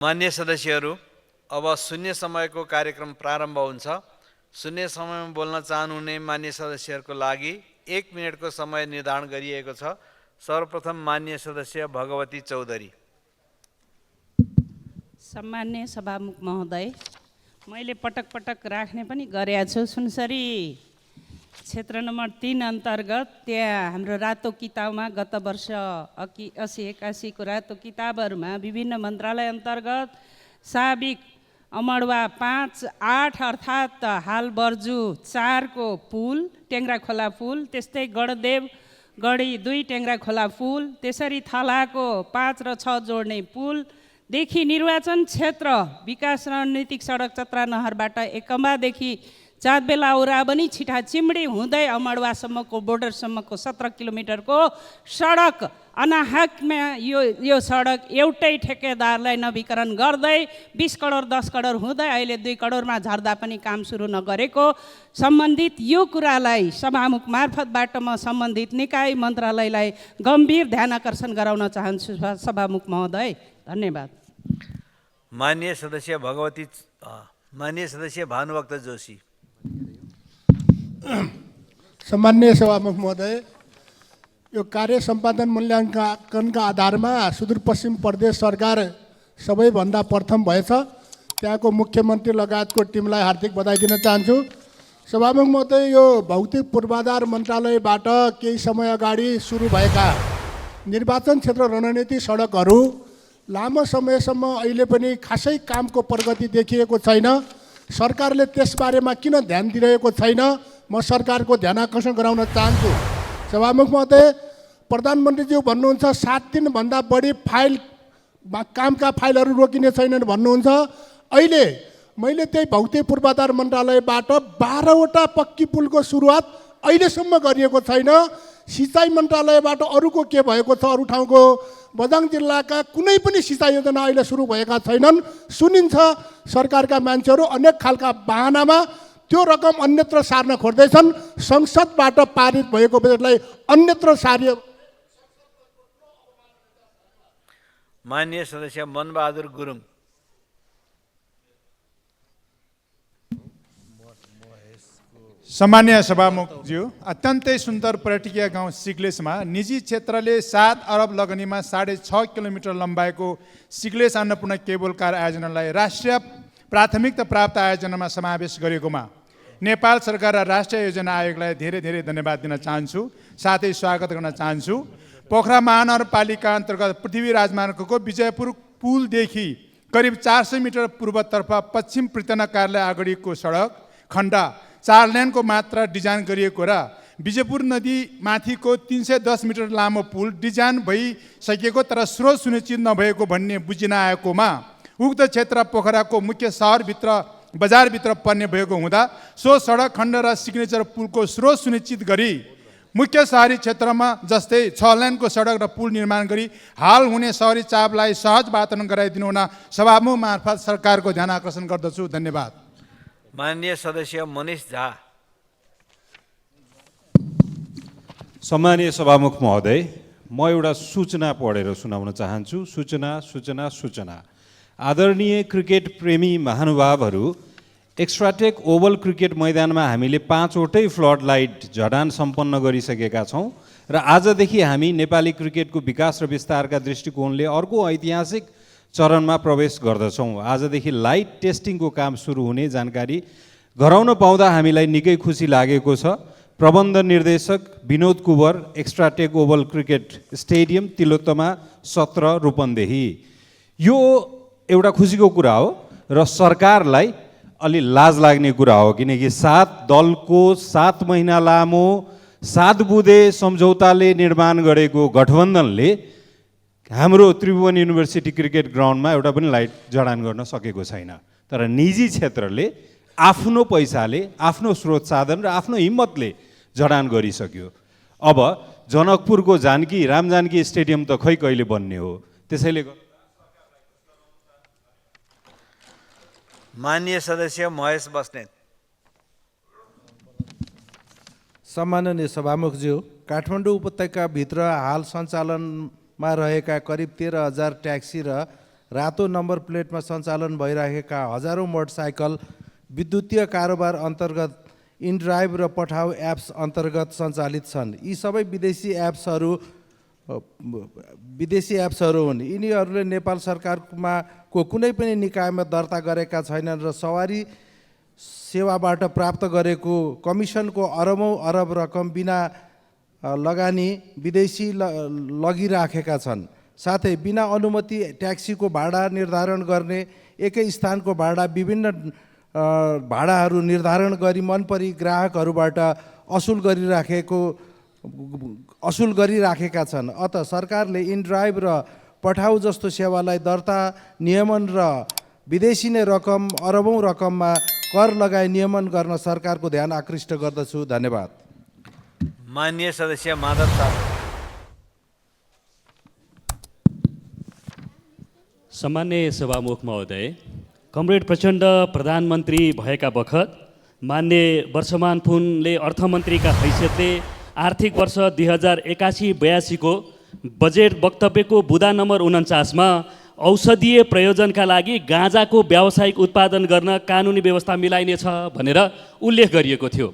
मान्य सदस्यहरू, अब शून्य समयको कार्यक्रम प्रारम्भ हुन्छ। शून्य समयमा बोल्न चाहनुहुने मान्य सदस्यहरूको लागि 1 मिनेटको समय निर्धारण गरिएको छ। सर्वप्रथम मान्य सदस्य भगवती चौधरी। सम्मान्य सभामुख महोदय, मैले पटक पटक राख्ने पनि गरेको छु। सुनसरी क्षेत्र नम्बर 3 अन्तर्गत त्यहाँ हाम्रो रातो किताबमा गत वर्ष 80-81 को रातो किताबहरूमा विभिन्न मन्त्रालय अन्तर्गत साबिक अमडवा 5-8 अर्थात् हाल बर्जु 4 को पुल टेङ्ग्रा खोला पुल, त्यस्तै गढदेव गढी 2 टेङ्ग्रा खोला पुल, त्यसरी थलाको 5 र 6 जोड्ने पुल देखि निर्वाचन क्षेत्र विकास रणनीतिक सडक चत्रा नहरबाट एकम्बादेखि चाँदबेला औराबनी छिटा चिम्डी हुँदै अमडवासम्मको बोर्डरसम्मको 17 किलोमिटरको सडक अनाहकमा यो सडक एउटै ठेकेदारलाई नवीकरण गर्दै 20 करोड 10 करोड हुँदै अहिले 2 करोडमा झर्दा पनि काम सुरु नगरेको सम्बन्धित यो कुरालाई सभामुख मार्फतबाट म सम्बन्धित निकाय मन्त्रालयलाई गम्भीर ध्यान आकर्षण गराउन चाहन्छु सभामुख महोदय। धन्यवाद। मान्य सदस्य भानुभक्त जोशी। सम्मान्य सभामुख महोदय, यो कार्य सम्पादन मूल्याङ्कनका आधारमा सुदूरपश्चिम प्रदेश सरकार सबैभन्दा प्रथम भएछ। त्यहाँको मुख्यमन्त्री लगायतको टिमलाई हार्दिक बधाई दिन चाहन्छु। सभामुख महोदय, यो भौतिक पूर्वाधार मन्त्रालयबाट केही समय अगाडि सुरु भएका निर्वाचन क्षेत्र रणनीति सडकहरू लामो समयसम्म अहिले पनि खासै कामको प्रगति देखिएको छैन। सरकारले त्यसबारेमा किन ध्यान दिइरहेको छैन, म सरकारको ध्यान आकर्षण गराउन चाहन्छु। सभामुख महोदय, प्रधानमन्त्रीज्यू भन्नुहुन्छ 7 दिनभन्दा बढी कामका फाइलहरू रोकिने छैनन् भन्नुहुन्छ। अहिले मैले त्यही भौतिक पूर्वाधार मन्त्रालयबाट 12वटा पक्की पुलको सुरुवात अहिलेसम्म गरिएको छैन। सिँचाइ मन्त्रालयबाट अरूको के भएको छ, अरू ठाउँको बझाङ जिल्लाका कुनै पनि सिँचाइ योजना अहिले सुरु भएका छैनन्। सुनिन्छ सरकारका मान्छेहरू अनेक खालका बहानामा त्यो रकम अन्यत्र सार्न खोज्दैछन्। संसदबाट पारित भएको बजेटलाई अन्यत्र सार्य। मान्य सदस्य मनबहादुर गुरुङ। सम्मान्य सभामुखज्यू, अत्यन्तै सुन्दर पर्यटकीय गाउँ सिग्लेसमा निजी क्षेत्रले 7 अरब लगनीमा 6.5 किलोमिटर लम्बाइको सिग्लेस अन्नपूर्ण केबल कार आयोजनालाई राष्ट्रिय प्राथमिकता प्राप्त आयोजनामा समावेश गरेकोमा नेपाल सरकार र राष्ट्रिय योजना आयोगलाई धेरै धेरै धन्यवाद दिन चाहन्छु, साथै स्वागत गर्न चाहन्छु। पोखरा महानगरपालिका अन्तर्गत पृथ्वी राजमार्गको विजयपुर पुलदेखि करिब 400 मिटर पूर्वतर्फ पश्चिम पृतना कार्यालय अगाडिको सडक खण्ड 4 लेनको मात्रा डिजाइन गरिएको र विजयपुर नदी माथिको 310 मिटर लामो पुल डिजाइन भइसकेको तर स्रोत सुनिश्चित नभएको भन्ने बुझिन आएकोमा उक्त क्षेत्र पोखराको मुख्य सहरभित्र बजारभित्र पर्ने भएको हुँदा सो सडक खण्ड र सिग्नेचर पुलको स्रोत सुनिश्चित गरी मुख्य सहरी क्षेत्रमा जस्तै 6 लेनको सडक र पुल निर्माण गरी हाल हुने सहरी चापलाई सहज वातावरण गराइदिनु हुन सभामुख मार्फत सरकारको ध्यान आकर्षण गर्दछु। धन्यवाद। माननीय सदस्य मनीष झा। सम्मानीय सभामुख महोदय, म एउटा सूचना पढेर सुनाउन चाहन्छु। सूचना। आदरणीय क्रिकेट प्रेमी महानुभावहरू, एक्स्ट्राटेक ओभल क्रिकेट मैदानमा हामीले 5वटै फ्लड लाइट जडान सम्पन्न गरिसकेका छौँ र आजदेखि हामी नेपाली क्रिकेटको विकास र विस्तारका दृष्टिकोणले अर्को ऐतिहासिक चरणमा प्रवेश गर्दछौँ। आजदेखि लाइट टेस्टिङको काम सुरु हुने जानकारी गराउन पाउँदा हामीलाई निकै खुसी लागेको छ। प्रबन्ध निर्देशक Binod Kunwar, Extratech Oval cricket stadium Tilottama 17 Rupandehi. यो एउटा खुसीको कुरा हो र सरकारलाई अलि लाज लाग्ने कुरा हो, किनकि 7 दलको 7 महिना लामो 7 बुँदे सम्झौताले निर्माण गरेको गठबन्धनले हाम्रो त्रिभुवन युनिभर्सिटी क्रिकेट ग्राउन्डमा एउटा पनि लाइट जडान गर्न सकेको छैन। तर निजी क्षेत्रले आफ्नो पैसाले, आफ्नो स्रोत साधन र आफ्नो हिम्मतले जडान गरिसक्यो। अब जनकपुरको रामजानकी स्टेडियम त खै कहिले बन्ने हो। त्यसैले माननीय सदस्य महेश बस्नेत। सम्माननीय सभामुखज्यू, काठमाडौँ उपत्यकाभित्र हाल सञ्चालनमा रहेका करिब 13,000 ट्याक्सी र रातो नम्बर प्लेटमा सञ्चालन भइरहेका हजारौँ मोटरसाइकल विद्युतीय कारोबार अन्तर्गत इनड्राइभ र पठाउ एप्स अन्तर्गत सञ्चालित छन्। यी सबै विदेशी एप्सहरू हुन्। यिनीहरूले नेपाल सरकारमा कुनै पनि निकायमा दर्ता गरेका छैनन् र सवारी सेवाबाट प्राप्त गरेको कमिसनको अरबौँ अरब रकम बिना लगानी विदेशी लगिराखेका छन्। साथै बिना अनुमति ट्याक्सीको भाडा निर्धारण गर्ने, एकै स्थानको भाडा विभिन्न भाडाहरू निर्धारण गरी मनपरी ग्राहकहरूबाट असुल गरिराखेका छन्। अत सरकारले इनड्राइभ र पठाउ जस्तो सेवालाई दर्ता, नियमन र विदेशी नै रकम अरबौँ रकममा कर लगाई नियमन गर्न सरकारको ध्यान आकृष्ट गर्दछु। धन्यवाद। माननीय सदस्य माधव साहब। सम्मान्य सभामुख महोदय, कमरेड प्रचण्ड प्रधानमन्त्री भएका बखत मान्य वर्षमान पुनले अर्थमन्त्रीका हैसियतले आर्थिक वर्ष 2081-82 को बजेट वक्तव्यको बुँदा नम्बर 49 औषधीय प्रयोजनका लागि गाँजाको व्यावसायिक उत्पादन गर्न कानुनी व्यवस्था मिलाइनेछ भनेर उल्लेख गरिएको थियो।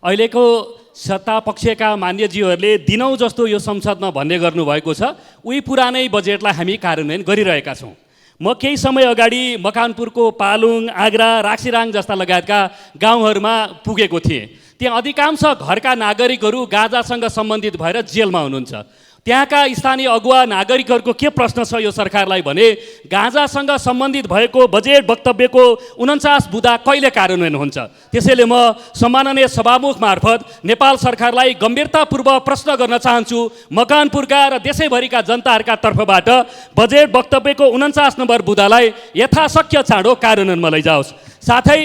अहिलेको सत्तापक्षका मान्यज्यूहरूले दिनौँ जस्तो यो संसदमा भन्ने गर्नुभएको छ, उही पुरानै बजेटलाई हामी कार्यान्वयन गरिरहेका छौँ। म केही समय अगाडि मकानपुरको पालुङ, आग्रा, राक्सिराङ जस्ता लगायतका गाउँहरूमा पुगेको थिएँ। त्यहाँ अधिकांश घरका नागरिकहरू गाँजासँग सम्बन्धित भएर जेलमा हुनुहुन्छ। त्यहाँका स्थानीय अगुवा नागरिकहरूको के प्रश्न छ यो सरकारलाई भने गाँजासँग सम्बन्धित भएको बजेट वक्तव्यको 49 बुँदा कहिले कार्यान्वयन हुन्छ। त्यसैले म सम्माननीय सभामुख मार्फत नेपाल सरकारलाई गम्भीरतापूर्वक प्रश्न गर्न चाहन्छु, मकानपुरका र देशैभरिका जनताहरूका तर्फबाट बजेट वक्तव्यको 49 नम्बर बुँदालाई यथाशक्य चाँडो कार्यान्वयनमा लैजाओस्। साथै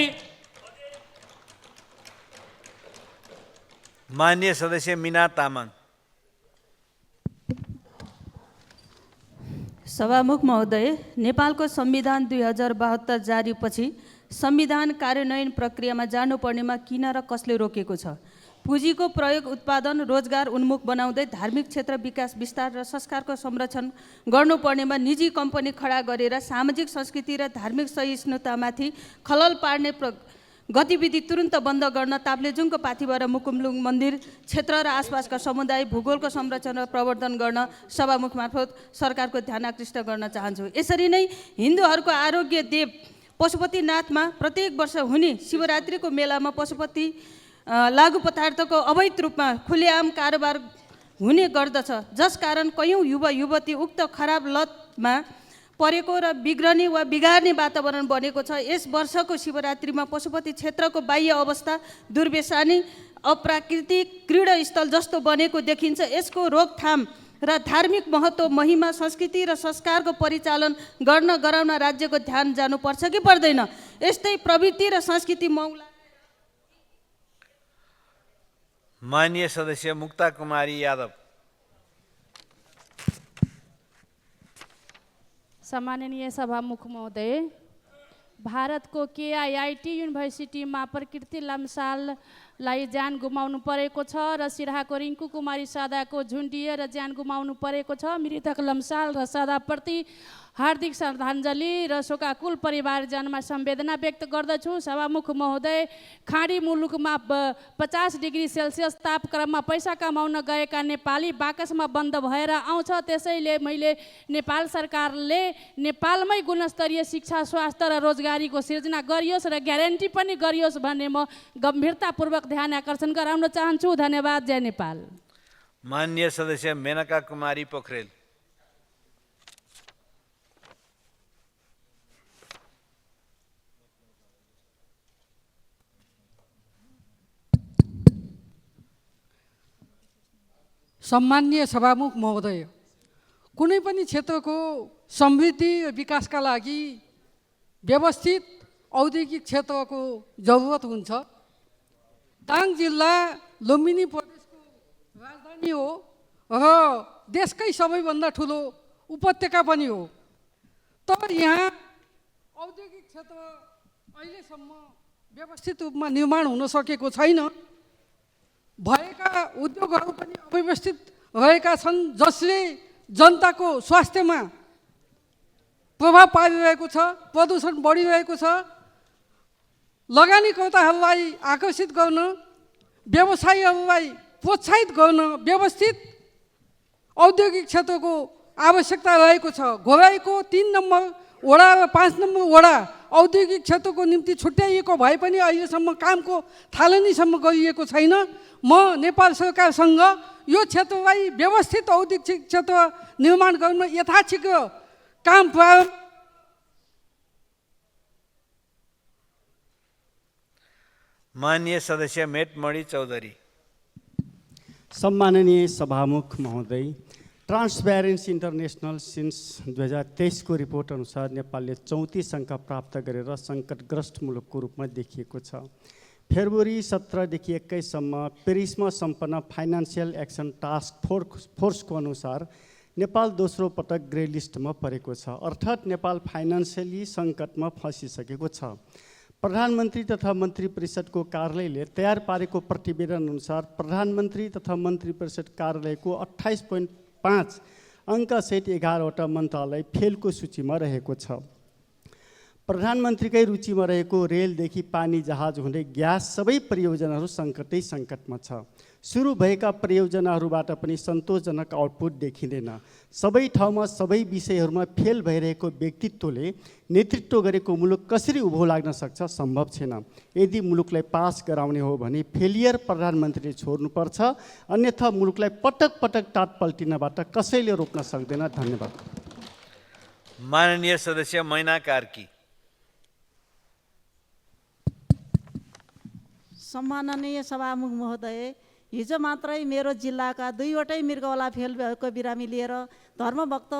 माननीय सदस्य मीना तामाङ। सभामुख महोदय, नेपालको संविधान 2072 जारीपछि संविधान कार्यान्वयन प्रक्रियामा जानुपर्नेमा किन र कसले रोकेको छ? पुँजीको प्रयोग उत्पादन रोजगार उन्मुख बनाउँदै धार्मिक क्षेत्र विकास विस्तार र संस्कारको संरक्षण गर्नुपर्नेमा निजी कम्पनी खडा गरेर सामाजिक संस्कृति र धार्मिक सहिष्णुतामाथि खलल पार्ने गतिविधि तुरुन्त बन्द गर्न ताप्लेजुङको पाथिभा र मुकुमलुङ मन्दिर क्षेत्र र आसपासका समुदाय भूगोलको संरक्षण र प्रवर्धन गर्न सभामुख मार्फत सरकारको ध्यान आकृष्ट गर्न चाहन्छु। यसरी नै हिन्दूहरूको आरोग्य देव पशुपतिनाथमा प्रत्येक वर्ष हुने शिवरात्रिको मेलामा पशुपति लागु पदार्थको अवैध रूपमा खुलेआम कारोबार हुने गर्दछ, जसकारण कयौँ युवा युवती उक्त खराब लतमा परेको र बिग्रने वा बिगार्ने वातावरण बनेको छ। यस वर्षको शिवरात्रिमा पशुपति क्षेत्रको बाह्य अवस्था दुर्व्यसनी अप्राकृतिक क्रीडास्थल जस्तो बनेको देखिन्छ। यसको रोकथाम र धार्मिक महत्त्व, महिमा, संस्कृति र संस्कारको परिचालन गराउन राज्यको ध्यान जानुपर्छ कि पर्दैन? यस्तै प्रवृत्ति र संस्कृति मौला। माननीय सदस्य मुक्ता कुमारी यादव। सम्माननीय सभामुख महोदय, भारतको केआईआईटी युनिभर्सिटीमा प्रकृति लम्साललाई ज्यान गुमाउनु परेको छ र सिराहाको रिङ्कु कुमारी सदाको झुन्डिएर ज्यान गुमाउनु परेको छ। मृतक लम्साल र सदाप्रति हार्दिक श्रद्धाञ्जली र शोकाकुल परिवारजनमा संवेदना व्यक्त गर्दछु। सभामुख महोदय, खाडी मुलुकमा 50 डिग्री सेल्सियस तापक्रममा पैसा कमाउन गएका नेपाली बाकसमा बन्द भएर आउँछ। त्यसैले मैले नेपाल सरकारले नेपालमै गुणस्तरीय शिक्षा, स्वास्थ्य र रोजगारीको सिर्जना गरियोस् र ग्यारेन्टी पनि गरियोस् भन्ने म गम्भीरतापूर्वक ध्यान आकर्षण गराउन चाहन्छु। धन्यवाद। जय नेपाल। माननीय सदस्य मेनका कुमारी पोखरेल। सम्माननीय सभामुख महोदय, कुनै पनि क्षेत्रको समृद्धि र विकासका लागि व्यवस्थित औद्योगिक क्षेत्रको जरुरत हुन्छ। दाङ जिल्ला लुम्बिनी प्रदेशको राजधानी हो र देशकै सबैभन्दा ठुलो उपत्यका पनि हो। तर यहाँ औद्योगिक क्षेत्र अहिलेसम्म व्यवस्थित रूपमा निर्माण हुन सकेको छैन। भएका उद्योगहरू पनि अव्यवस्थित रहेका छन्, जसले जनताको स्वास्थ्यमा प्रभाव पारिरहेको छ, प्रदूषण बढिरहेको छ। लगानीकर्ताहरूलाई आकर्षित गर्न, व्यवसायीहरूलाई प्रोत्साहित गर्न व्यवस्थित औद्योगिक क्षेत्रको आवश्यकता रहेको छ। घोराईको 3 नम्बर वडा र 5 नम्बर वडा औद्योगिक क्षेत्रको निम्ति छुट्याइएको भए पनि अहिलेसम्म कामको थालनीसम्म गरिएको छैन। म नेपाल सरकारसँग यो क्षेत्रलाई व्यवस्थित औद्योगिक क्षेत्र निर्माण गर्न यथाशीघ्र काम प्रारम्भ। माननीय सदस्य मेटमणि चौधरी। सम्माननीय सभामुख महोदय, ट्रान्सप्यारेन्सी इन्टरनेसनल सिन्स 2023 को रिपोर्ट अनुसार नेपालले 34 अङ्क प्राप्त गरेर सङ्कटग्रस्त मुलुकको रूपमा देखिएको छ। फेब्रुअरी 17 देखि 21 सम्म पेरिसमा सम्पन्न फाइनान्सियल एक्सन टास्क फोर्सको अनुसार नेपाल दोस्रो पटक ग्रे लिस्टमा परेको छ, अर्थात् नेपाल फाइनान्सियली सङ्कटमा फँसिसकेको छ। प्रधानमन्त्री तथा मन्त्री परिषदको कार्यालयले तयार पारेको प्रतिवेदन अनुसार प्रधानमन्त्री तथा मन्त्री परिषद कार्यालयको 28.5 अङ्कसहित 11वटा मन्त्रालय फेलको सूचीमा रहेको छ। प्रधानमन्त्रीकै रुचिमा रहेको रेलदेखि पानी जहाज हुँदै ग्यास सबै परियोजनाहरू सङ्कटमा छ। सुरु भएका परियोजनाहरूबाट पनि सन्तोषजनक आउटपुट देखिँदैन। सबै ठाउँमा सबै विषयहरूमा फेल भइरहेको व्यक्तित्वले नेतृत्व गरेको मुलुक कसरी उभो लाग्न सक्छ? सम्भव छैन। यदि मुलुकलाई पास गराउने हो भने फेलियर प्रधानमन्त्रीले छोड्नुपर्छ, अन्यथा मुलुकलाई पटक पटक टाट पल्टिनबाट कसैले रोक्न सक्दैन। धन्यवाद। माननीय सदस्य मैना कार्की। सम्माननीय सभामुख महोदय, हिजो मात्रै मेरो जिल्लाका 2वटै मृगौला फेल भएको बिरामी लिएर धर्मभक्त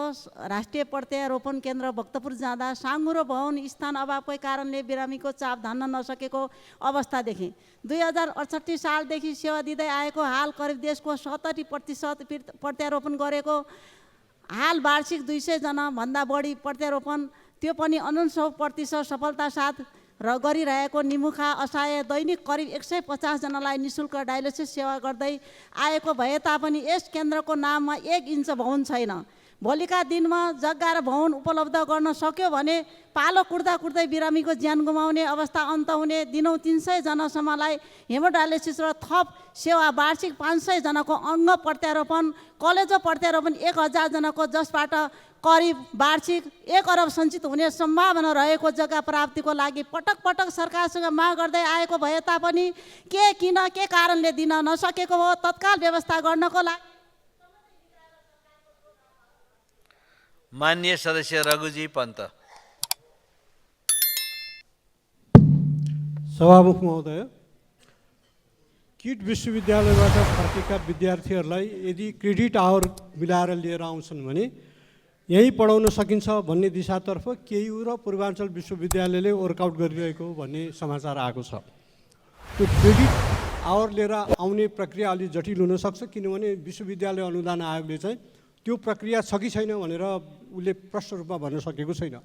राष्ट्रिय प्रत्यारोपण केन्द्र भक्तपुर जाँदा साँघुरो भवन स्थान अभावकै कारणले बिरामीको चाप धान्न नसकेको अवस्था देखेँ। 2068 सालदेखि सेवा दिँदै आएको, हाल करिब देशको 70% प्रत्यारोपण गरेको, हाल वार्षिक 200 जना भन्दा बढी प्रत्यारोपण, त्यो पनि 49% सफलता साथ र गरिरहेको निमुखा असहाय दैनिक करिब 150 जनालाई निःशुल्क डायलिसिस सेवा गर्दै आएको भए तापनि यस केन्द्रको नाममा 1 इन्च भवन छैन। भोलिका दिनमा जग्गा र भवन उपलब्ध गर्न सक्यो भने पालो कुर्दै बिरामीको ज्यान गुमाउने अवस्था अन्त हुने, दिनौँ 300 जनासम्मलाई हेमोडायलिसिस र थप सेवा, वार्षिक 500 जनाको अङ्ग प्रत्यारोपण, कलेजो प्रत्यारोपण 1000 जनाको, जसबाट करिब वार्षिक 1 अरब सञ्चित हुने सम्भावना रहेको जग्गा प्राप्तिको लागि पटक पटक सरकारसँग माग गर्दै आएको भए तापनि के कारणले दिन नसकेको हो? तत्काल व्यवस्था गर्नको लागि। माननीय सदस्य रघुजी पन्त। सभामुख महोदय, किट विश्वविद्यालयबाट फर्केका विद्यार्थीहरूलाई यदि क्रेडिट आवर मिलाएर लिएर आउँछन् भने यहीँ पढाउन सकिन्छ भन्ने दिशातर्फ केयु र पूर्वाञ्चल विश्वविद्यालयले वर्कआउट गरिरहेको भन्ने समाचार आएको छ। त्यो क्रेडिट आवर लिएर आउने प्रक्रिया अलि जटिल हुनसक्छ, किनभने विश्वविद्यालय अनुदान आयोगले चाहिँ त्यो प्रक्रिया छ कि छैन भनेर उसले प्रष्ट रूपमा भन्न सकेको छैन।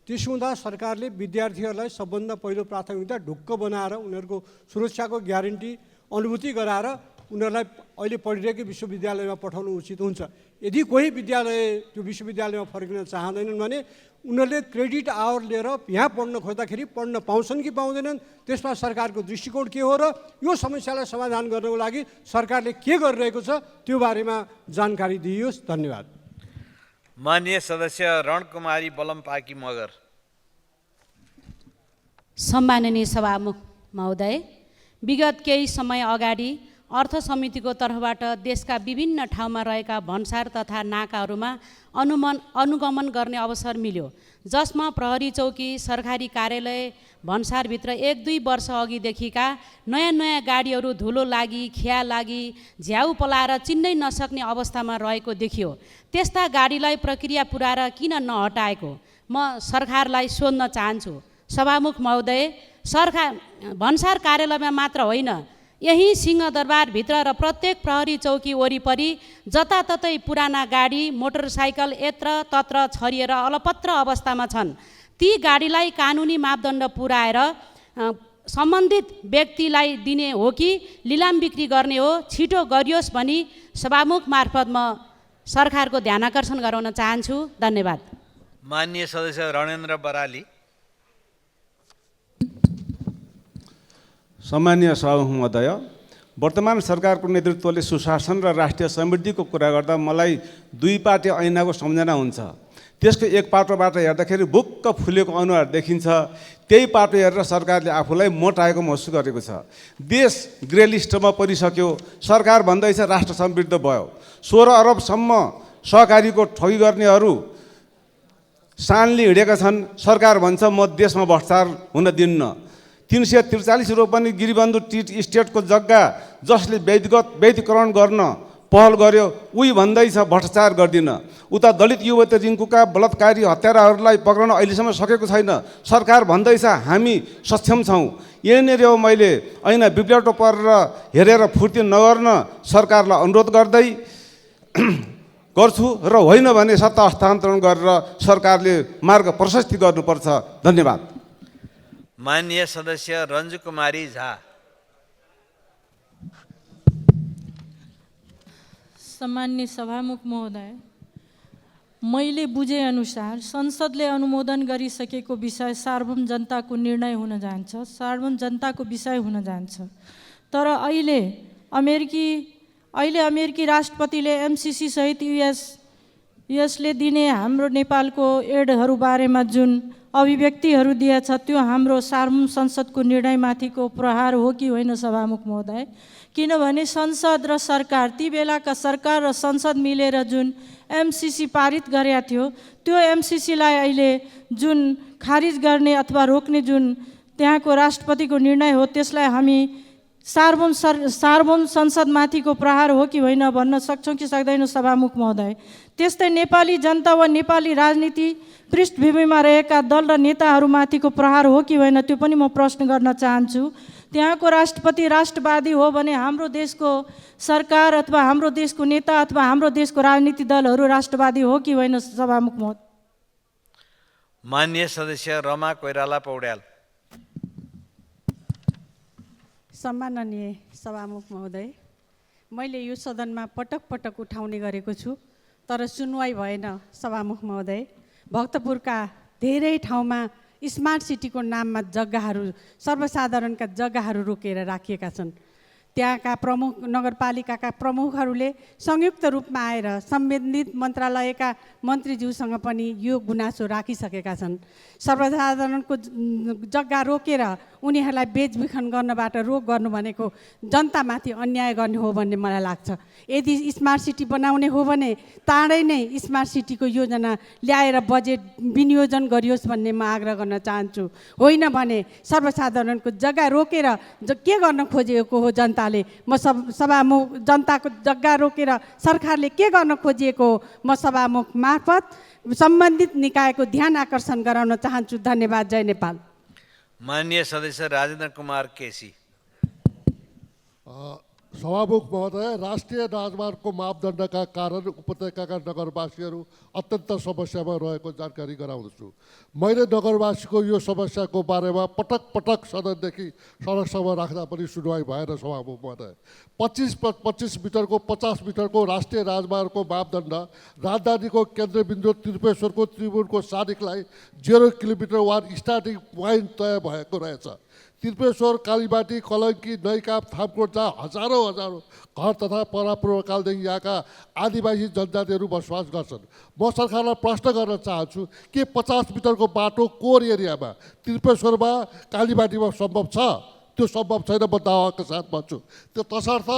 त्यसो हुँदा सरकारले विद्यार्थीहरूलाई सबभन्दा पहिलो प्राथमिकता ढुक्क बनाएर उनीहरूको सुरक्षाको ग्यारेन्टी अनुभूति गराएर उनीहरूलाई अहिले पढिरहेको विश्वविद्यालयमा पठाउनु उचित हुन्छ। यदि कोही विद्यालय त्यो विश्वविद्यालयमा फर्किन चाहँदैनन् भने उनीहरूले क्रेडिट आवर लिएर यहाँ पढ्न खोज्दाखेरि पढ्न पाउँछन् कि पाउँदैनन्, त्यसमा सरकारको दृष्टिकोण के हो र यो समस्यालाई समाधान गर्नको लागि सरकारले के गरिरहेको छ त्यो बारेमा जानकारी दिइयोस्। धन्यवाद। माननीय सदस्य रणकुमारी बलमपाकी मगर। सम्माननीय सभामुख महोदय, विगत केही समय अगाडि अर्थ समितिको तर्फबाट देशका विभिन्न ठाउँमा रहेका भन्सार तथा नाकाहरूमा अनुगमन गर्ने अवसर मिल्यो, जसमा प्रहरी चौकी, सरकारी कार्यालय, भन्सारभित्र 1-2 वर्ष अघिदेखिका नयाँ गाडीहरू धुलो लागि, खिया लागि, झ्याउ पलाएर चिन्नै नसक्ने अवस्थामा रहेको देखियो। त्यस्ता गाडीलाई प्रक्रिया पुऱ्याएर किन नहटाएको म सरकारलाई सोध्न चाहन्छु। सभामुख महोदय, सरकार भन्सार कार्यालयमा मात्र होइन, यही सिंहदरबारभित्र र प्रत्येक प्रहरी चौकी वरिपरि जताततै पुराना गाडी, मोटरसाइकल यत्र-तत्र छरिएर अलपत्र अवस्थामा छन्। ती गाडीलाई कानुनी मापदण्ड पुर्याएर सम्बन्धित व्यक्तिलाई दिने हो कि लिलाम बिक्री गर्ने हो, छिटो गरियोस् भनी सभामुख मार्फत म सरकारको ध्यानाकर्षण गराउन चाहन्छु। धन्यवाद। माननीय सदस्य रणेन्द्र बराली। सम्मानीय सभामुख महोदय, वर्तमान सरकारको नेतृत्वले सुशासन र राष्ट्रिय समृद्धिको कुरा गर्दा मलाई दुई पाटे ऐनाको सम्झना हुन्छ। त्यसको एक पाटोबाट हेर्दाखेरि बुक्क फुलेको अनुहार देखिन्छ, त्यही पाटो हेरेर सरकारले आफूलाई मोटाएको महसुस गरेको छ। देश ग्रे लिस्टमा परिसक्यो, सरकार भन्दैछ राष्ट्र समृद्ध भयो। 16 अरबसम्म सहकारीको ठगी गर्नेहरू सानले हिँडेका छन्, सरकार भन्छ म देशमा भ्रष्टाचार हुन दिन्न। 343 रोपनी गिरिबन्धु टी स्टेटको जग्गा जसले वैधीकरण गर्न पहल गर्यो उही भन्दैछ भ्रष्टाचार गर्दिन। उता दलित युवती रिङ्कुका बलात्कारी हत्याराहरूलाई पक्राउन अहिलेसम्म सकेको छैन, सरकार भन्दैछ हामी सक्षम छौँ। यहीँनिर मैले ऐना बिब्ल्याटो परेर हेरेर फुर्ती नगर्न सरकारलाई अनुरोध गर्छु र होइन भने सत्ता हस्तान्तरण गरेर सरकारले मार्ग प्रशस्ति गर्नुपर्छ। धन्यवाद। माननीय सदस्य रञ्जु कुमारी झा। सम्मान्य सभामुख महोदय, मैले बुझेअनुसार संसदले अनुमोदन गरिसकेको विषय सार्वभौम जनताको निर्णय हुन जान्छ, सार्वभौम जनताको विषय हुन जान्छ। तर अहिले अमेरिकी राष्ट्रपतिले एमसिसी सहित युएसले दिने हाम्रो नेपालको एडहरू बारेमा जुन अभिव्यक्तिहरू दिएछ त्यो हाम्रो सार्वभौम संसदको निर्णयमाथिको प्रहार हो कि होइन सभामुख महोदय? किनभने संसद र सरकार, ती बेलाका सरकार र संसद मिलेर जुन एमसिसी पारित गरेका थियो त्यो एमसिसीलाई अहिले जुन खारिज गर्ने अथवा रोक्ने जुन त्यहाँको राष्ट्रपतिको निर्णय हो त्यसलाई हामी सार्वभौम संसदमाथिको प्रहार हो कि होइन भन्न सक्छौँ कि सक्दैनौँ सभामुख महोदय? त्यस्तै नेपाली जनता वा नेपाली राजनीति पृष्ठभूमिमा रहेका दल र नेताहरूमाथिको प्रहार हो कि होइन त्यो पनि म प्रश्न गर्न चाहन्छु। त्यहाँको राष्ट्रपति राष्ट्रवादी हो भने हाम्रो देशको सरकार अथवा हाम्रो देशको नेता अथवा हाम्रो देशको राजनीतिक दलहरू राष्ट्रवादी हो कि होइन सभामुख महोदय? माननीय सदस्य रमा कोइराला पौड्याल। सम्माननीय सभामुख महोदय, मैले यो सदनमा पटक पटक उठाउने गरेको छु तर सुनवाई भएन सभामुख महोदय। भक्तपुरका धेरै ठाउँमा स्मार्ट सिटीको नाममा जग्गाहरू, सर्वसाधारणका जग्गाहरू रोकेर राखिएका छन्। त्यहाँका प्रमुख नगरपालिकाका प्रमुखहरूले संयुक्त रूपमा आएर सम्बन्धित मन्त्रालयका मन्त्रीज्यूसँग पनि यो गुनासो राखिसकेका छन्। सर्वसाधारणको जग्गा रोकेर उनीहरूलाई बेचबिखन गर्नबाट रोक गर्नु भनेको जनतामाथि अन्याय गर्ने हो भन्ने मलाई लाग्छ। यदि स्मार्ट सिटी बनाउने हो भने चाँडै नै स्मार्ट सिटीको योजना ल्याएर बजेट विनियोजन गरियोस् भन्ने म आग्रह गर्न चाहन्छु। होइन भने सर्वसाधारणको जग्गा रोकेर के गर्न खोजेको हो जनताले? म सभामुख जनताको जग्गा रोकेर सरकारले के गर्न खोजिएको हो म सभामुख मार्फत सम्बन्धित निकायको ध्यान आकर्षण गराउन चाहन्छु। धन्यवाद। जय नेपाल। माननीय सदस्य राजेन्द्र कुमार केसी। सभामुख महोदय, राष्ट्रिय राजमार्गको मापदण्डका कारण उपत्यकाका नगरवासीहरू अत्यन्त समस्यामा रहेको जानकारी गराउँदछु। मैले नगरवासीको यो समस्याको बारेमा पटक पटक सदनदेखि सडकसम्म राख्दा पनि सुनवाई भएन सभामुख महोदय। 25 मिटरको 50 मिटरको राष्ट्रिय राजमार्गको मापदण्ड राजधानीको केन्द्रबिन्दु त्रिपुरेश्वरको त्रिभुवनको सानिकलाई 0 किलोमिटर वा स्टार्टिङ पोइन्ट तय भएको रहेछ। त्रिपुरेश्वर, कालीबाटी, कलङ्की, नैकाप, थामकोट जहाँ हजारौँ घर तथा परापूर्वकालदेखि यहाँका आदिवासी जनजातिहरू बसोबास गर्छन्। म सरकारलाई प्रश्न गर्न चाहन्छु के 50 मिटरको बाटो कोर एरियामा त्रिपुरेश्वरमा, कालीबाटीमा सम्भव छ? त्यो सम्भव छैन, म दावाका साथ भन्छु। त्यो तसर्थ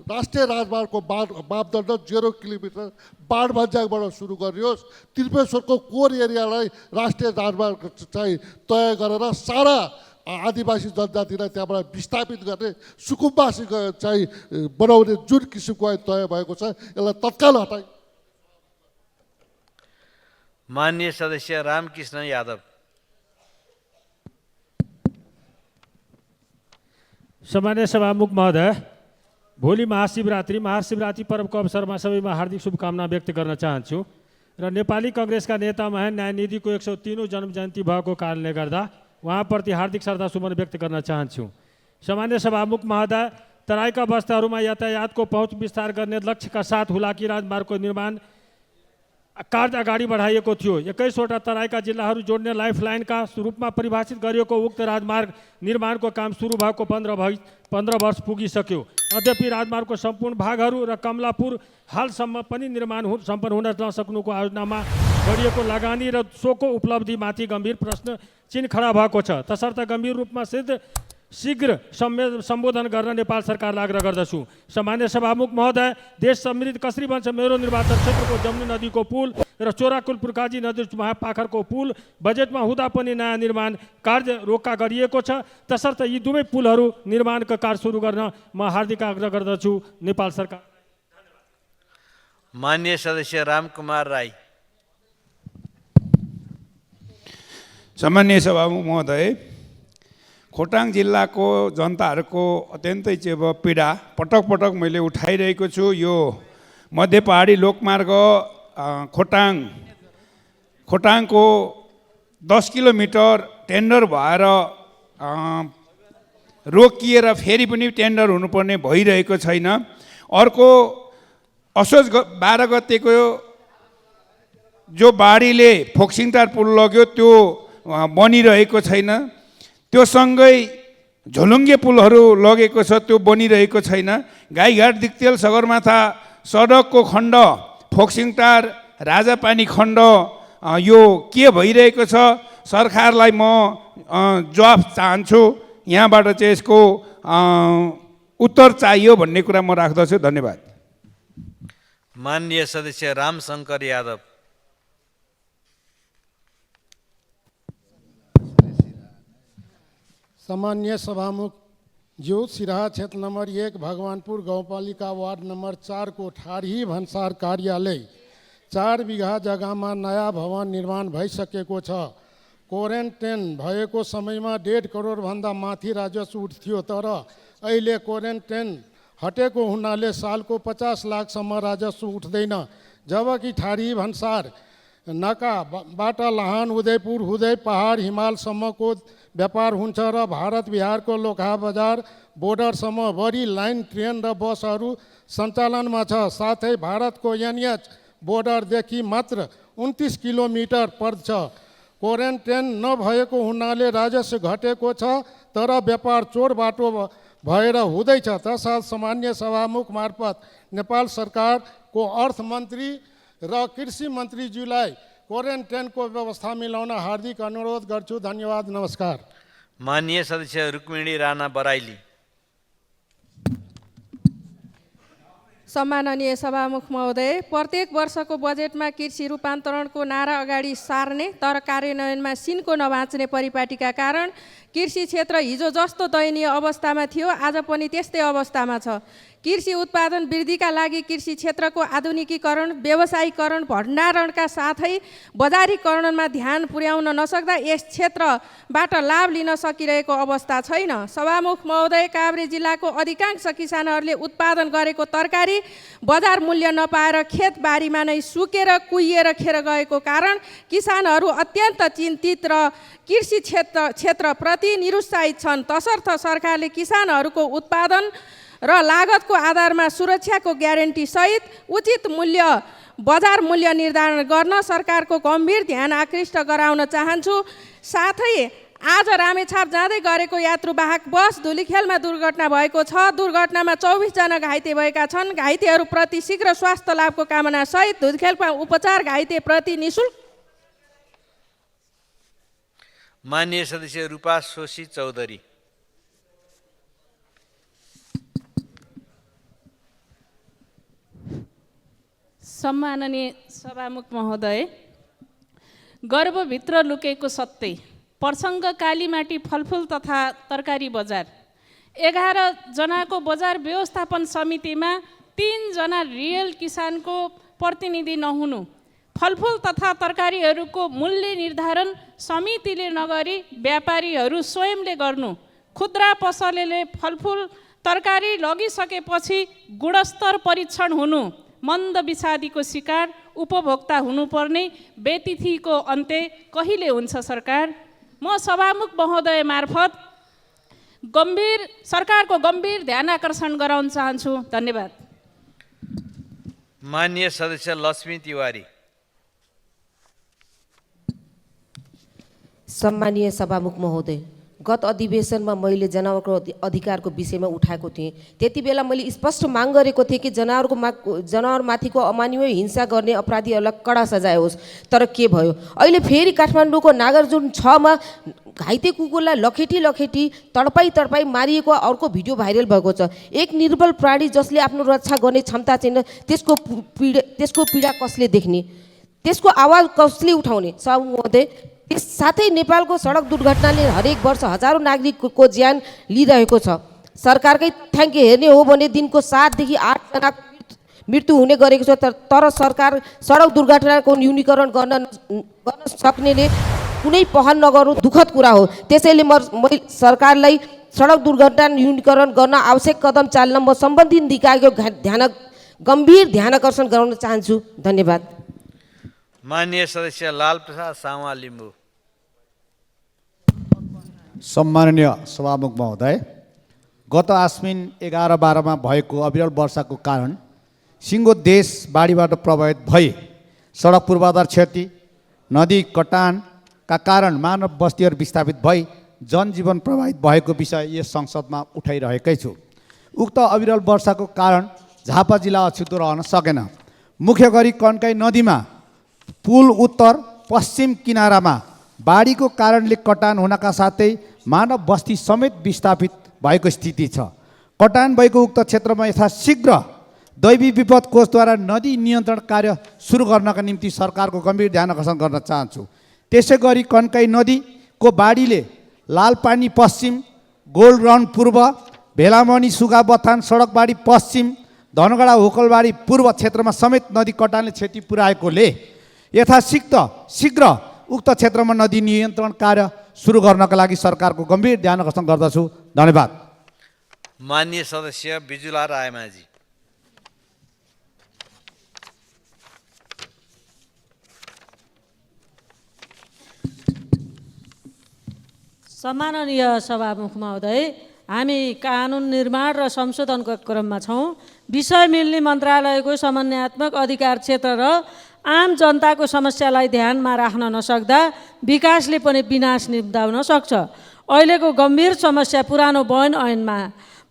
राष्ट्रिय राजमार्गको मापदण्ड 0 किलोमिटर बाणभन्ज्याङबाट सुरु गरियोस्। त्रिपुरेश्वरको कोर एरियालाई राष्ट्रिय राजमार्ग चाहिँ तय गरेर सारा आदिवासी जनजातिलाई त्यहाँबाट विस्थापित गर्ने, सुकुम्बासी चाहिँ बनाउने जुन किसिमको तय भएको छ यसलाई तत्काल हटाइ। माननीय सदस्य रामकृष्ण यादव। सम्मान्य सभामुख महोदय, भोलि महाशिवरात्रि पर्वको अवसरमा सबैमा हार्दिक शुभकामना व्यक्त गर्न चाहन्छु र नेपाली कङ्ग्रेसका नेता महान न्यायनिधिको 103औं जन्म जयन्ती भएको कारणले गर्दा उहाँप्रति हार्दिक श्रद्धासुमन व्यक्त गर्न चाहन्छु। सामान्य सभामुख महोदय, तराईका बस्तीहरूमा यातायातको पहुँच विस्तार गर्ने लक्ष्यका साथ हुलाकी राजमार्गको निर्माण कार्य अगाडि बढाइएको थियो। 21वटा तराईका जिल्लाहरू जोड्ने लाइफलाइनका रूपमा परिभाषित गरिएको उक्त राजमार्ग निर्माणको काम सुरु भएको 15 वर्ष पुगिसक्यो। यद्यपि राजमार्गको सम्पूर्ण भागहरू र कमलापुर हालसम्म पनि निर्माण सम्पन्न हुन नसक्नुको योजनामा गरिएको लगानी र सोको उपलब्धिमाथि गम्भीर प्रश्न चिन्ह खडा भएको छ। तसर्थ गम्भीर रूपमा शीघ्र सम्बोधन गर्न नेपाल सरकारलाई आग्रह गर्दछु। सामान्य सभामुख महोदय, देश समृद्ध कसरी बन्छ? मेरो निर्वाचन क्षेत्रको जमुनी नदीको पुल र चोराकुल पुर्काजी नदी महापाखरको पुल बजेटमा हुँदा पनि नयाँ निर्माण कार्य रोका गरिएको छ। तसर्थ यी दुवै पुलहरू निर्माणका कार्य सुरु गर्न म हार्दिक आग्रह गर्दछु नेपाल सरकार। माननीय सदस्य रामकुमार राई। सामान्य सभामुख महोदय, खोटाङ जिल्लाको जनताहरूको अत्यन्तै चाहिँ पीडा पटक पटक मैले उठाइरहेको छु। यो मध्य पहाडी लोकमार्ग खोटाङको 10 किलोमिटर टेन्डर भएर रोकिएर फेरि पनि टेन्डर हुनुपर्ने भइरहेको छैन। अर्को असोज 12 गतेको जो बाढीले फोक्सिङटार पुल लग्यो त्यो बनिरहेको छैन। त्यो सँगै झोलुङ्गे पुलहरू लगेको छ, त्यो बनिरहेको छैन। गाईघाट दिक्तेल सगरमाथा सडकको खण्ड फोक्सिङटार राजापानी खण्ड यो के भइरहेको छ? सरकारलाई म जवाफ चाहन्छु। यहाँबाट चाहिँ यसको उत्तर चाहियो भन्ने कुरा म राख्दछु। धन्यवाद। माननीय सदस्य रामशङ्कर यादव। सामान्य सभामुख ज्यू, सिराहा क्षेत्र नंबर 1 भगवानपुर गाउँपालिका वार्ड नंबर 4 को ठाडी भन्सार कार्यालय 4 बिघा जग्गामा नयाँ भवन निर्माण भइसकेको छ। क्वारेन्टाइन भएको समयमा 1.5 करोडभन्दा माथि राजस्व उठ्थ्यो, तर अहिले क्वारेन्टाइन हटेको हुनाले सालको 50 लाखसम्म राजस्व उठ्दैन। जबकि ठाडी भन्सार नाकाबाट लाहान उदयपुर हुँदै पहाड हिमालसम्मको व्यापार हुन्छ र भारत बिहारको लोकहा बजार बोर्डरसम्म बढी लाइन ट्रेन र बसहरू सञ्चालनमा छ। साथै भारतको एनएच बोर्डरदेखि मात्र 29 किलोमिटर पर्छ। क्वारेन्टाइन नभएको हुनाले राजस्व घटेको छ, तर व्यापार चोर बाटो भएर हुँदैछ। तसर्थ सामान्य सभामुख मार्फत नेपाल सरकारको अर्थमन्त्री र कृषि मन्त्रीज्यूलाई क्वारेन्टाइनको व्यवस्था मिलाउन हार्दिक अनुरोध गर्छु। धन्यवाद, नमस्कार। माननीय सदस्य रुक्मिणी राणा बराइली। सम्माननीय सभामुख महोदय, प्रत्येक वर्षको बजेटमा कृषि रूपान्तरणको नारा अगाडि सार्ने तर कार्यान्वयनमा सिनको नबाँच्ने परिपाटीका कारण कृषि क्षेत्र हिजो जस्तो दयनीय अवस्थामा थियो आज पनि त्यस्तै अवस्थामा छ। कृषि उत्पादन वृद्धिका लागि कृषि क्षेत्रको आधुनिकीकरण, व्यवसायीकरण, भण्डारणका साथै बजारीकरणमा ध्यान पुर्याउन नसक्दा यस क्षेत्रबाट लाभ लिन सकिरहेको अवस्था छैन। सभामुख महोदय, काभ्रे जिल्लाको अधिकांश किसानहरूले उत्पादन गरेको तरकारी बजार मूल्य नपाएर खेतबारीमा नै सुकेर कुहिएर खेर गएको कारण किसानहरू अत्यन्त चिन्तित र कृषि क्षेत्रप्रति निरुत्साहित छन्। तसर्थ सरकारले किसानहरूको उत्पादन र लागतको आधारमा सुरक्षाको ग्यारेन्टी सहित उचित मूल्य बजार मूल्य निर्धारण गर्न सरकारको गम्भीर ध्यान आकृष्ट गराउन चाहन्छु। साथै आज रामेछाप जाँदै गरेको यात्रुवाहक बस धुलीखेलमा दुर्घटना भएको छ। दुर्घटनामा 24 जना घाइते भएका छन्। घाइतेहरूप्रति शीघ्र स्वास्थ्य लाभको कामना सहित धुलीखेलमा उपचार घाइतेप्रति निःशुल्क। माननीय सदस्य रूपा शोषी चौधरी। सम्माननीय सभामुख महोदय, गर्भभित्र लुकेको सत्य प्रसङ्ग कालीमाटी फलफुल तथा तरकारी बजार 11 जनाको बजार व्यवस्थापन समितिमा 3 जना रियल किसानको प्रतिनिधि नहुनु, फलफुल तथा तरकारीहरूको मूल्य निर्धारण समितिले नगरी व्यापारीहरू स्वयंले गर्नु, खुद्रा पसलेले फलफुल तरकारी लगिसकेपछि गुणस्तर परीक्षण हुनु, मन्द विषादीको शिकार उपभोक्ता हुनुपर्ने बेतिथिको अन्त्य कहिले हुन्छ सरकार? म सभामुख महोदय मार्फत सरकारको गम्भीर ध्यान आकर्षण गराउन चाहन्छु। धन्यवाद। माननीय सदस्य लक्ष्मी तिवारी। सम्मानीय सभामुख महोदय, गत अधिवेशनमा मैले जनावरको अधिकारको विषयमा उठाएको थिएँ। त्यति बेला मैले स्पष्ट माग गरेको थिएँ कि जनावरमाथिको अमानवीय हिंसा गर्ने अपराधीहरूलाई कडा सजाय होस्। तर के भयो, अहिले फेरि काठमाडौँको नागार्जुन 6 मा घाइते कुकुरलाई लखेटी तडपाई मारिएको अर्को भिडियो भाइरल भएको छ। एक निर्बल प्राणी जसले आफ्नो रक्षा गर्ने क्षमता छैन, त्यसको पीडा कसले देख्ने, त्यसको आवाज कसले उठाउने? सभामुख महोदय, साथै नेपालको सडक दुर्घटनाले हरेक वर्ष हजारौँ नागरिकको ज्यान लिइरहेको छ। सरकारकै थ्याङ्क हेर्ने हो भने दिनको 7 देखि 8 जना मृत्यु हुने गरेको छ। तर सरकार सडक दुर्घटनाको न्यूनीकरण गर्न सक्नेले कुनै पहल नगर्नु दुःखद कुरा हो। त्यसैले म सरकारलाई सडक दुर्घटना न्यूनीकरण गर्न आवश्यक कदम चाल्न म सम्बन्धित निकायको गम्भीर ध्यानकर्षण गराउन चाहन्छु। धन्यवाद। माननीय सदस्य लालप्रसाद सामा लिम्बू। सम्माननीय सभामुख महोदय, गत आश्विन 11-12 मा भएको अविरल वर्षाको कारण सिङ्गो देश बाढीबाट प्रभावित भए। सडक पूर्वाधार क्षति, नदी कटानका कारण मानव बस्तीहरू विस्थापित भई जनजीवन प्रभावित भएको विषय यस संसदमा उठाइरहेकै छु। उक्त अविरल वर्षाको कारण झापा जिल्ला अछुतो रहन सकेन। मुख्य गरी कन्काई नदीमा पुल उत्तर पश्चिम किनारामा बाढीको कारणले कटान हुनका साथै मानव बस्ती समेत विस्थापित भएको स्थिति छ। कटान भएको उक्त क्षेत्रमा यथाशीघ्र दैवी विपद कोषद्वारा नदी नियन्त्रण कार्य सुरु गर्नका निम्ति सरकारको गम्भीर ध्यान आकर्षण गर्न चाहन्छु। त्यसै गरी कन्काई नदीको बाढीले लालपानी पश्चिम, गोल्डरन पूर्व, भेलामणि सुगा बथान सडकबारी पश्चिम, धनगढा होकलबारी पूर्व क्षेत्रमा समेत नदी कटानले क्षति पुर्याएकोले यथाशीघ्र उक्त क्षेत्रमा नदी नियन्त्रण कार्य सुरु गर्नका लागि सरकारको गम्भीर ध्यान आकर्षण गर्दछु। धन्यवाद। माननीय सदस्य बिजुला रायमाझी। सम्माननीय सभामुख महोदय, हामी कानुन निर्माण र संशोधनको क्रममा छौँ। विषय मिल्ने मन्त्रालयको समन्वयात्मक अधिकार क्षेत्र र आम जनताको समस्यालाई ध्यानमा राख्न नसक्दा विकासले पनि विनाश निम्ताउन सक्छ। अहिलेको गम्भीर समस्या पुरानो वन ऐनमा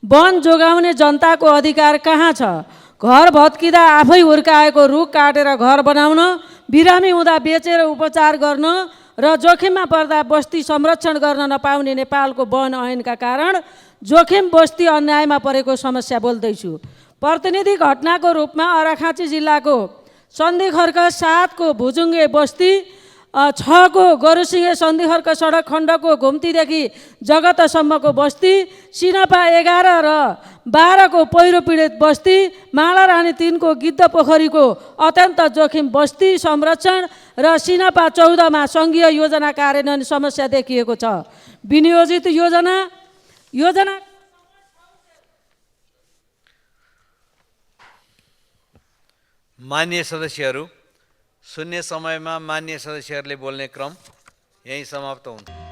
वन जोगाउने जनताको अधिकार कहाँ छ? घर भत्किँदा आफै हुर्काएको रुख काटेर घर बनाउन, बिरामी हुँदा बेचेर उपचार गर्न र जोखिममा पर्दा बस्ती संरक्षण गर्न नपाउने नेपालको वन ऐनका कारण जोखिम बस्ती अन्यायमा परेको समस्या बोल्दैछु। प्रतिनिधि घटनाको रूपमा अर्घाखाँची जिल्लाको सन्धिखर्क 7 को भुजुङ्गे बस्ती, 6 को गोरुसिङे सन्धिखर्क सडक खण्डको घुम्तीदेखि जगतसम्मको बस्ती, सिनपा 11 र 12 को पहिरो पीडित बस्ती, मालारानी 3 को गिद्ध पोखरीको अत्यन्त जोखिम बस्ती संरक्षण र सिनपा 14 मा सङ्घीय योजना कार्यान्वयन समस्या देखिएको छ। विनियोजित योजना मान्य सदस्यहरू, शून्य समयमा मान्य सदस्यहरूले बोल्ने क्रम यही समाप्त हुन्छ।